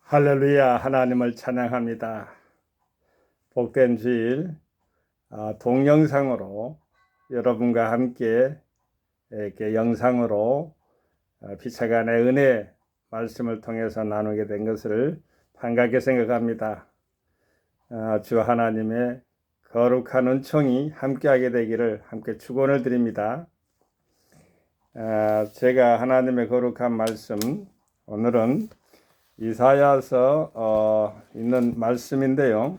할렐루야, 하나님을 찬양합니다. 복된 주일 동영상으로 여러분과 함께 이렇게 영상으로 피차간의 은혜 말씀을 통해서 나누게 된 것을 반갑게 생각합니다. 주 하나님의 거룩한 은총이 함께하게 되기를 함께 축원을 드립니다. 제가 하나님의 거룩한 말씀, 오늘은 이사야서 있는 말씀인데요.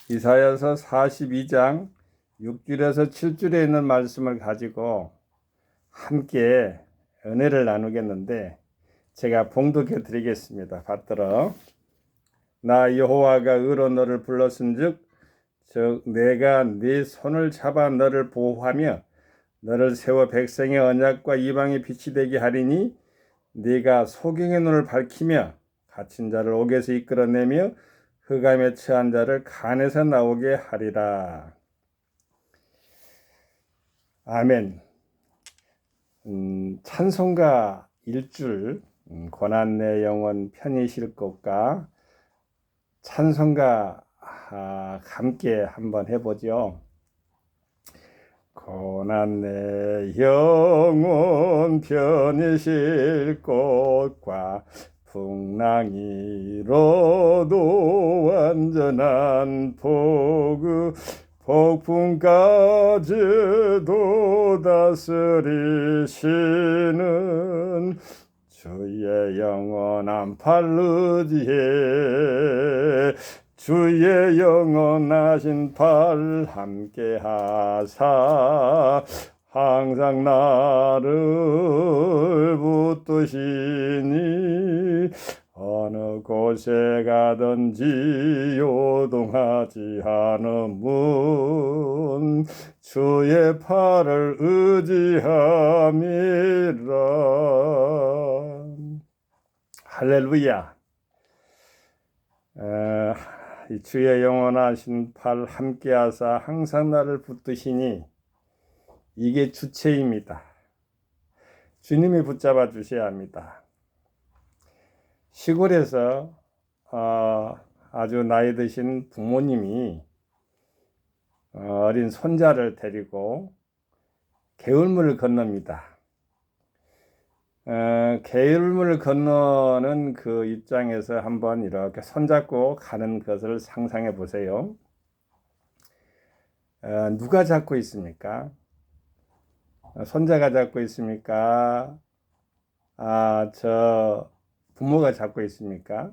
이사야서 42장 6절에서 7절에 있는 말씀을 가지고 함께 은혜를 나누겠는데, 제가 봉독해 드리겠습니다. 받들어. 나 여호와가 의로 너를 불렀은즉 즉 내가 네 손을 잡아 너를 보호하며 너를 세워 백성의 언약과 이방의 빛이 되게 하리니 네가 소경의 눈을 밝히며 갇힌 자를 옥에서 이끌어내며 흑암에 처한 자를 간에서 나오게 하리라. 아멘. 찬송가 1줄 고난 내 영혼 편히 쉴 곳과 찬송가 함께 한번 해보죠. 고난 내 영혼 편히 쉴 곳과 풍랑이로도 완전한 폭풍까지도 다스리시는 주의 영원한 팔 의지해 주의 영원하신 팔 함께 하사 항상 나를 붙드시니 어느 곳에 가든지 요동하지 않음은 주의 팔을 의지함이라. 할렐루야. 주의 영원하신 팔 함께하사 항상 나를 붙드시니, 이게 주체입니다. 주님이 붙잡아 주셔야 합니다. 시골에서 아주 나이 드신 부모님이 어린 손자를 데리고 개울물을 건넙니다. 개울물을 건너는 그 입장에서 한번 이렇게 손잡고 가는 것을 상상해 보세요. 누가 잡고 있습니까? 손자가 잡고 있습니까? 저 부모가 잡고 있습니까?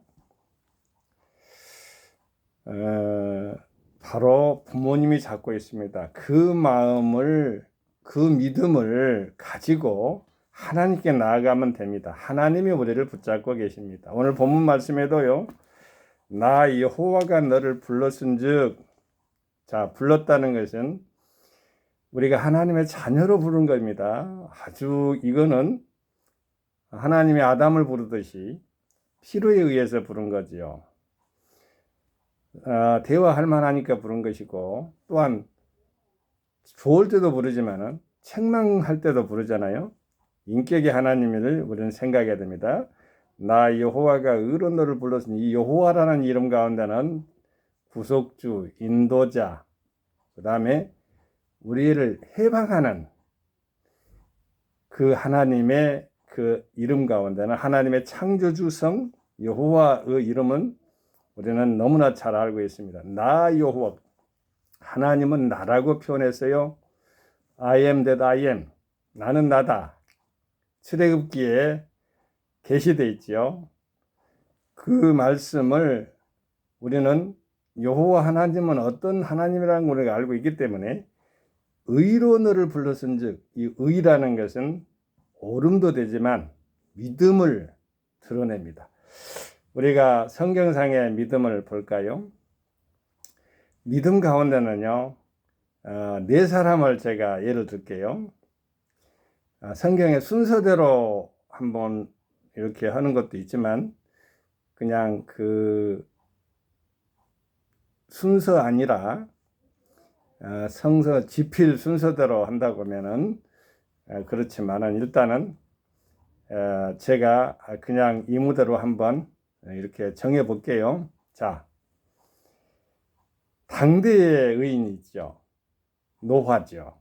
바로 부모님이 잡고 있습니다. 그 마음을, 그 믿음을 가지고 하나님께 나아가면 됩니다. 하나님이 우리를 붙잡고 계십니다. 오늘 본문 말씀에도요, 나 여호와가 너를 불렀은즉, 자, 불렀다는 것은 우리가 하나님의 자녀로 부른 겁니다. 아주 이거는 하나님이 아담을 부르듯이 필요에 의해서 부른 거지요. 대화할 만하니까 부른 것이고, 또한 좋을 때도 부르지만은 책망할 때도 부르잖아요. 인격의 하나님을 우리는 생각해야 됩니다. 나 여호와가 의로 너를 불렀으니, 이 여호와라는 이름 가운데는 구속주, 인도자, 그 다음에 우리를 해방하는 그 하나님의 그 이름 가운데는 하나님의 창조주성 여호와의 이름은 우리는 너무나 잘 알고 있습니다. 나 여호와, 하나님은 나라고 표현했어요. I am that I am, 나는 나다. 출애굽기에 게시되어 있죠. 그 말씀을 우리는 여호와 하나님은 어떤 하나님이라는 걸 우리가 알고 있기 때문에 의로 너를 불렀은즉, 이 의라는 것은 옳음도 되지만 믿음을 드러냅니다. 우리가 성경상의 믿음을 볼까요? 믿음 가운데는요, 네 사람을 제가 예를 들게요. 성경의 순서대로 한번 이렇게 하는 것도 있지만, 그냥 그 순서 아니라 성서 지필 순서대로 한다고 하면은 그렇지만은 일단은 제가 그냥 이 무대로 한번 이렇게 정해 볼게요. 자, 당대의 의인이 있죠. 노화죠.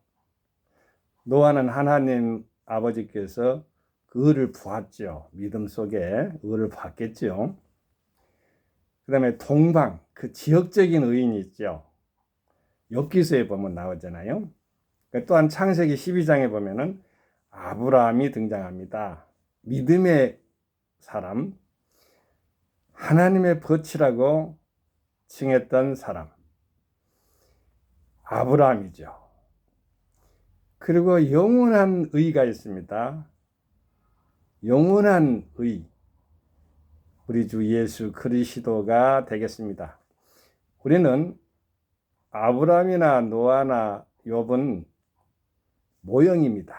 노아는 하나님 아버지께서 그 의를 보았죠. 믿음 속에 의를 봤겠죠. 그 다음에 동방, 그 지역적인 의인이 있죠. 욥기서에 보면 나오잖아요. 또한 창세기 12장에 보면은 아브라함이 등장합니다. 믿음의 사람, 하나님의 벗이라고 칭했던 사람, 아브라함이죠. 그리고 영원한 의가 있습니다. 영원한 의, 우리 주 예수 그리스도가 되겠습니다. 우리는 아브라함이나 노아나 욥은 모형입니다.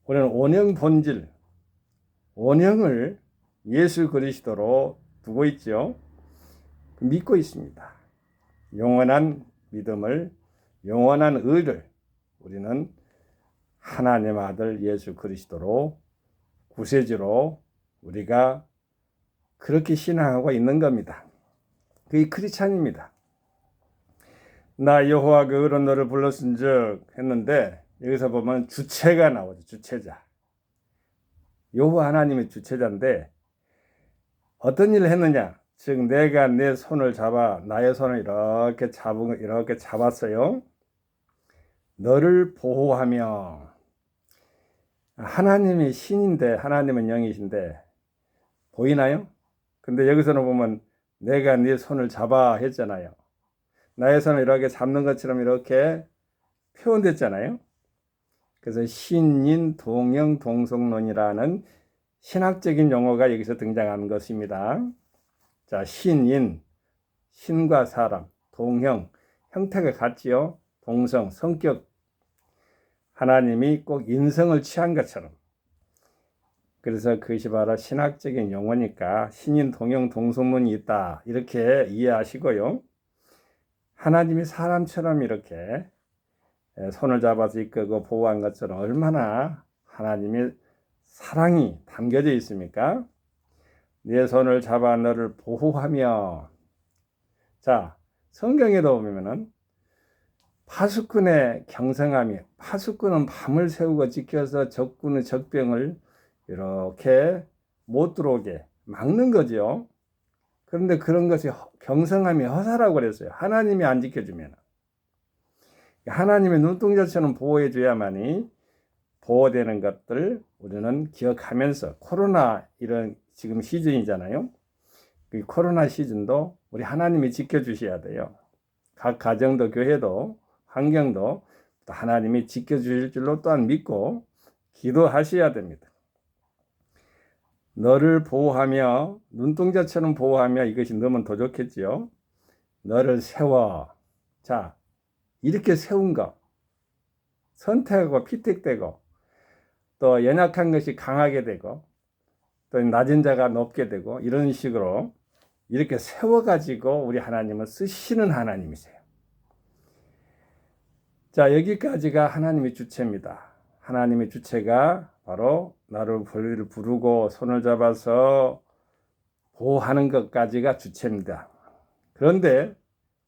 우리는 원형 본질, 원형을 예수 그리스도로 두고 있죠. 믿고 있습니다. 영원한 믿음을, 영원한 의를 우리는 하나님 아들 예수 그리스도로 구세주로 우리가 그렇게 신앙하고 있는 겁니다. 그게 크리스찬입니다. 나 여호와 그 의로 너를 불렀은즉 했는데 여기서 보면 주체가 나오죠. 주체자. 여호와 하나님의 주체자인데 어떤 일을 했느냐? 즉 내가 내 손을 잡아 나의 손을 이렇게 잡았어요. 너를 보호하며 하나님이 신인데 하나님은 영이신데 보이나요? 근데 여기서는 보면 내가 네 손을 잡아 했잖아요. 나의 손을 이렇게 잡는 것처럼 이렇게 표현됐잖아요. 그래서 신인 동형 동성론이라는 신학적인 용어가 여기서 등장하는 것입니다. 자, 신인, 신과 사람, 동형, 형태가 같지요. 동성, 성격, 하나님이 꼭 인성을 취한 것처럼. 그래서 그것이 바로 신학적인 용어니까 신인, 동형, 동성론이 있다 이렇게 이해하시고요. 하나님이 사람처럼 이렇게 손을 잡아서 이끌고 보호한 것처럼 얼마나 하나님의 사랑이 담겨져 있습니까? 내 손을 잡아 너를 보호하며. 자, 성경에도 보면은 파수꾼의 경성함이, 파수꾼은 밤을 새우고 지켜서 적군의 적병을 이렇게 못 들어오게 막는 거죠. 그런데 그런 것이 경성함이 허사라고 그랬어요. 하나님이 안 지켜주면. 하나님의 눈동자처럼 보호해 줘야만이 보호되는 것들 우리는 기억하면서 코로나 이런 지금 시즌이잖아요. 이 코로나 시즌도 우리 하나님이 지켜주셔야 돼요. 각 가정도 교회도 환경도 또 하나님이 지켜주실 줄로 또한 믿고 기도하셔야 됩니다. 너를 보호하며 눈동자처럼 보호하며 이것이 너무 더 좋겠지요. 너를 세워. 자, 이렇게 세운 거 선택하고 피택되고 또 연약한 것이 강하게 되고 또 낮은 자가 높게 되고 이런 식으로 이렇게 세워가지고 우리 하나님은 쓰시는 하나님이세요. 자, 여기까지가 하나님의 주체입니다. 하나님의 주체가 바로 나를 부르고 손을 잡아서 보호하는 것까지가 주체입니다. 그런데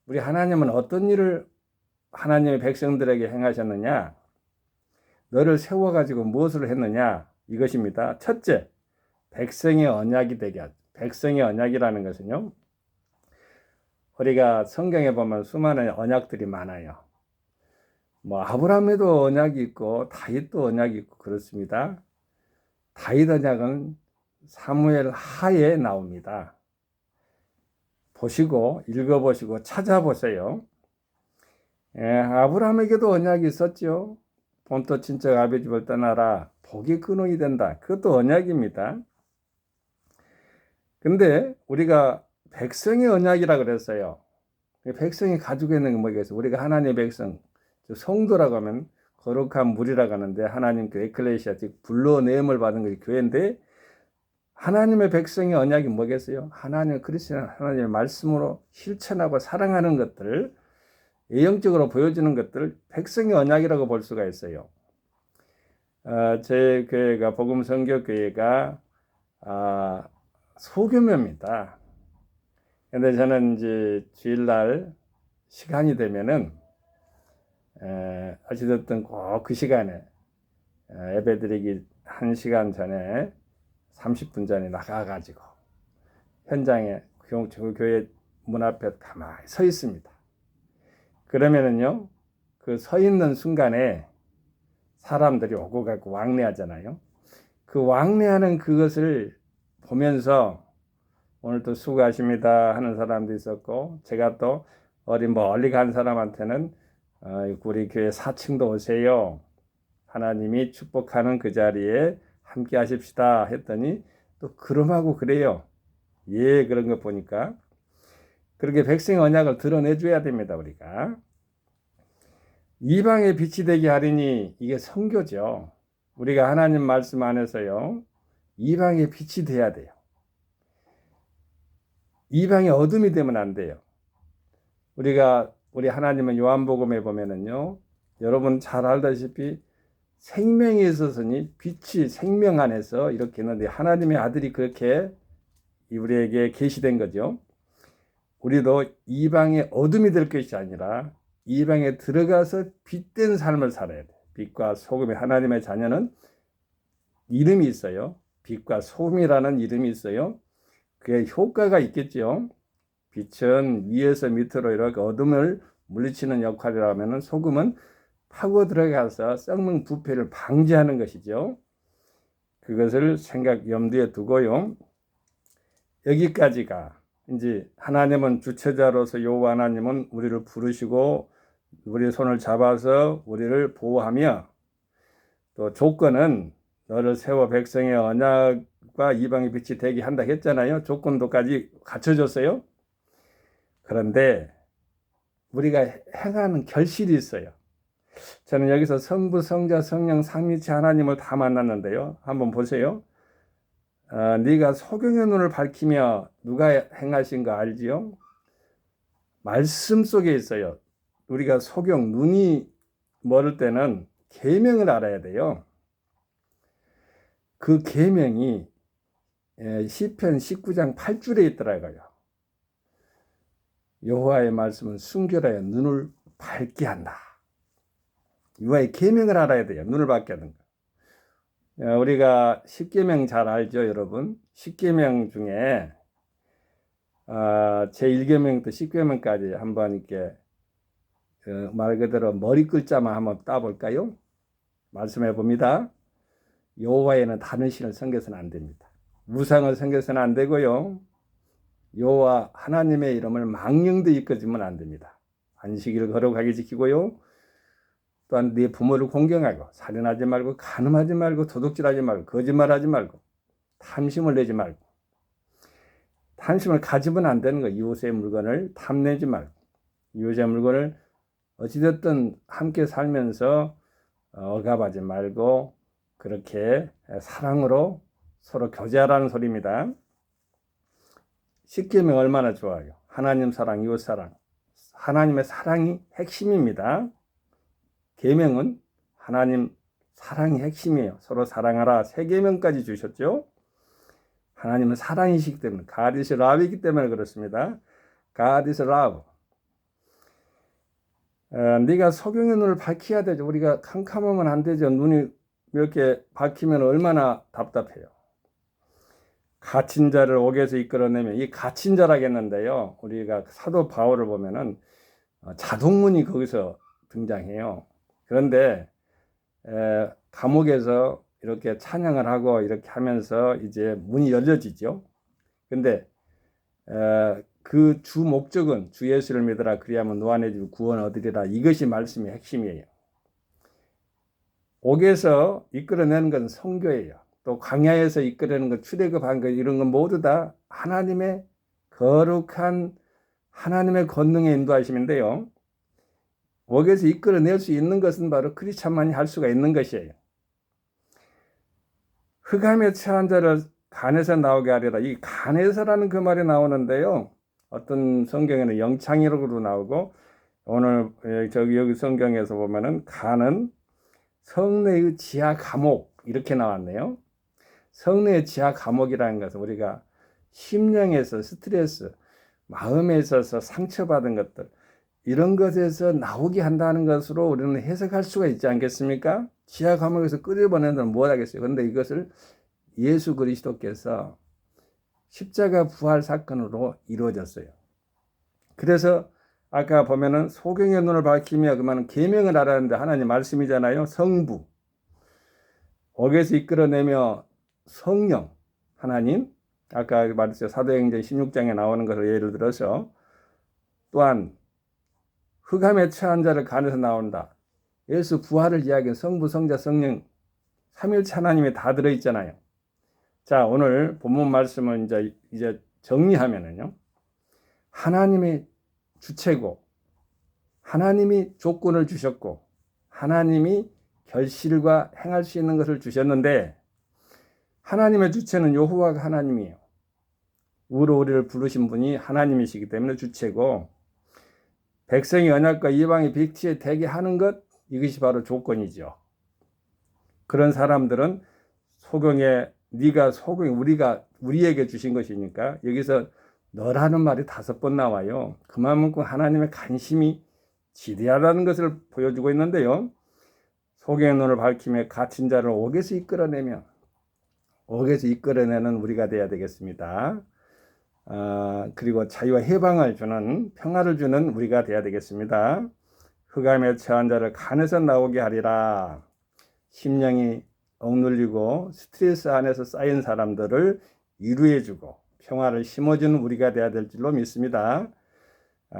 우리 하나님은 어떤 일을 하나님의 백성들에게 행하셨느냐? 너를 세워가지고 무엇을 했느냐? 이것입니다. 첫째, 백성의 언약이 되게 하죠. 백성의 언약이라는 것은요, 우리가 성경에 보면 수많은 언약들이 많아요. 뭐 아브라함에도 언약이 있고 다윗도 언약이 있고 그렇습니다. 다윗 언약은 사무엘 하에 나옵니다. 보시고 읽어보시고 찾아보세요. 아브라함에게도 언약이 있었죠. 본토 친척 아비 집을 떠나라. 복이 근원이 된다. 그것도 언약입니다. 근데 우리가 백성의 언약이라 그랬어요. 백성이 가지고 있는 게 뭐겠어요? 우리가 하나님의 백성, 성도라고 하면 거룩한 무리라고 하는데 하나님 그 에클레시아, 즉 불러내음을 받은 것이 교회인데 하나님의 백성의 언약이 뭐겠어요? 하나님 그리스도 하나님의 말씀으로 실천하고 사랑하는 것들을 예형적으로 보여주는 것들을 백성의 언약이라고 볼 수가 있어요. 제 교회가 복음성교교회가 소규모입니다. 근데 저는 이제 주일날 시간이 되면은 어찌됐든 꼭 그 시간에 예배드리기 1시간 전에 30분 전에 나가가지고 현장에 교회 문 앞에 가만히 서 있습니다. 그러면은요, 그 서 있는 순간에 사람들이 오고 가고 왕래하잖아요. 그 왕래하는 그것을 보면서 오늘 또 수고하십니다 하는 사람도 있었고, 제가 또 멀리 간 사람한테는 우리 교회 4층도 오세요. 하나님이 축복하는 그 자리에 함께 하십시다 했더니 또 그럼하고 그래요. 예, 그런 거 보니까 그렇게 백성 언약을 드러내줘야 됩니다. 우리가 이방의 빛이 되게 하리니, 이게 선교죠. 우리가 하나님 말씀 안에서요, 이방의 빛이 돼야 돼요. 이방의 어둠이 되면 안 돼요. 우리 하나님은 요한복음에 보면은요, 여러분 잘 알다시피 생명에 있어서니 빛이 생명 안에서 이렇게 있는데, 하나님의 아들이 그렇게 우리에게 계시된 거죠. 우리도 이방의 어둠이 될 것이 아니라 이방에 들어가서 빛된 삶을 살아야 돼. 빛과 소금이, 하나님의 자녀는 이름이 있어요. 빛과 소금이라는 이름이 있어요. 그게 효과가 있겠죠. 빛은 위에서 밑으로 이렇게 어둠을 물리치는 역할이라면, 소금은 파고 들어가서 썩는 부패를 방지하는 것이죠. 그것을 염두에 두고요. 여기까지가 이제 하나님은 주체자로서 여호와 하나님은 우리를 부르시고 우리의 손을 잡아서 우리를 보호하며, 또 조건은 너를 세워 백성의 언약과 이방의 빛이 되게 한다 했잖아요. 조건도까지 갖춰줬어요. 그런데 우리가 행하는 결실이 있어요. 저는 여기서 성부, 성자, 성령 삼위체 하나님을 다 만났는데요. 한번 보세요. 네가 소경의 눈을 밝히며, 누가 행하신 거 알지요? 말씀 속에 있어요. 우리가 소경, 눈이 멀을 때는 계명을 알아야 돼요. 그 계명이 시편 19장 8절에 있더라고요. 여호와의 말씀은 순결하여 눈을 밝게 한다. 여호와의 계명을 알아야 돼요. 눈을 밝게 하는 거. 우리가 십계명 잘 알죠, 여러분? 십계명 중에 제1계명부터 10계명까지 한번 이렇게 말 그대로 머리 글자만 한번 따볼까요? 말씀해 봅니다. 여호와에는 다른 신을 섬겨서는 안 됩니다. 우상을 섬겨서는 안 되고요. 여호와 하나님의 이름을 망령되이 이끌지면 안 됩니다. 안식일을 거룩하게 지키고요. 또한 네 부모를 공경하고, 살인하지 말고, 간음하지 말고, 도둑질하지 말고, 거짓말하지 말고, 탐심을 내지 말고. 탐심을 가지면 안 되는 거예요. 이웃의 물건을 탐내지 말고, 이웃의 물건을 어찌됐든 함께 살면서 억압하지 말고, 그렇게 사랑으로 서로 교제하라는 소리입니다. 십계명 얼마나 좋아요. 하나님 사랑, 이웃 사랑. 하나님의 사랑이 핵심입니다. 계명은 하나님 사랑이 핵심이에요. 서로 사랑하라. 3계명까지 주셨죠. 하나님은 사랑이시기 때문에, God is love이기 때문에 그렇습니다. God is love. 네가 소경의 눈을 밝혀야 되죠. 우리가 캄캄하면 안 되죠. 눈이 이렇게 밝히면 얼마나 답답해요. 갇힌 자를 옥에서 이끌어내면, 이 갇힌 자라겠는데요. 우리가 사도 바울을 보면은 자동문이 거기서 등장해요. 그런데 감옥에서 이렇게 찬양을 하고 이렇게 하면서 이제 문이 열려지죠. 근데 그 주 목적은 주 예수를 믿으라 그리하면 너 안에 구원 얻으리라. 이것이 말씀의 핵심이에요. 옥에서 이끌어내는 건 선교예요. 또 광야에서 이끌어내는 건 출애굽한 것, 이런 건 모두 다 하나님의 거룩한 하나님의 권능의 인도하심인데요. 옥에서 이끌어낼 수 있는 것은 바로 크리스찬만이 할 수가 있는 것이에요. 흑암에 처한 자를 간에서 나오게 하리라. 이 간에서라는 그 말이 나오는데요. 어떤 성경에는 영창이라고도 나오고, 오늘 여기 성경에서 보면은 간은 성내의 지하 감옥 이렇게 나왔네요. 성내의 지하 감옥이라는 것은 우리가 심령에서 스트레스, 마음에 있어서 상처받은 것들, 이런 것에서 나오게 한다는 것으로 우리는 해석할 수가 있지 않겠습니까? 지하 감옥에서 끌어보내는 뭘 하겠어요. 그런데 이것을 예수 그리스도께서 십자가 부활 사건으로 이루어졌어요. 그래서 아까 보면은 소경의 눈을 밝히며 그러면 계명을 알았는데 하나님 말씀이잖아요. 성부, 옥에서 이끌어내며 성령, 하나님, 아까 말했어요. 사도행전 16장에 나오는 것을 예를 들어서, 또한 흑암에 처한 자를 간에서 나온다. 예수 부활을 이야기한 성부, 성자, 성령, 삼일체 하나님이 다 들어있잖아요. 자, 오늘 본문 말씀을 이제 정리하면은요, 하나님이 주체고, 하나님이 조건을 주셨고, 하나님이 결실과 행할 수 있는 것을 주셨는데, 하나님의 주체는 여호와가 하나님이에요. 우리를 부르신 분이 하나님이시기 때문에 주체고, 백성이 언약과 이방의 빅치에 대게 하는 것, 이것이 바로 조건이죠. 그런 사람들은 소경에 네가 소경이 우리에게 주신 것이니까 여기서 너라는 말이 5번 나와요. 그만큼 하나님의 관심이 지대하다는 것을 보여주고 있는데요. 소경의 눈을 밝히며 갇힌 자를 옥에서 이끌어내면, 옥에서 이끌어내는 우리가 되어야 되겠습니다. 그리고 자유와 해방을 주는, 평화를 주는 우리가 되어야 되겠습니다. 흑암에 처한 자를 간에서 나오게 하리라. 심령이 억눌리고 스트레스 안에서 쌓인 사람들을 위로해주고 평화를 심어주는 우리가 되어야 될 줄로 믿습니다.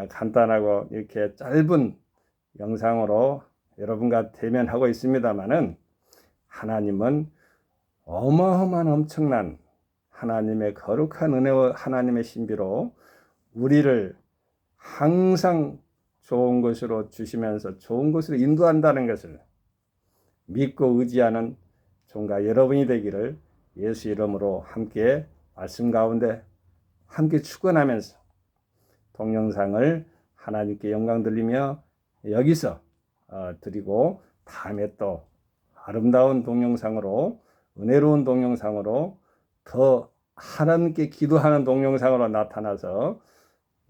간단하고 이렇게 짧은 영상으로 여러분과 대면하고 있습니다만은, 하나님은 어마어마한 엄청난 하나님의 거룩한 은혜와 하나님의 신비로 우리를 항상 좋은 것으로 주시면서 좋은 것으로 인도한다는 것을 믿고 의지하는 종과 여러분이 되기를 예수 이름으로 함께 말씀 가운데 함께 축원하면서 동영상을 하나님께 영광 돌리며 여기서 드리고, 다음에 또 아름다운 동영상으로, 은혜로운 동영상으로, 더 하나님께 기도하는 동영상으로 나타나서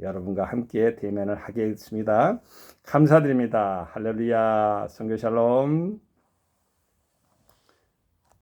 여러분과 함께 대면을 하겠습니다. 감사드립니다. 할렐루야. 선교 샬롬.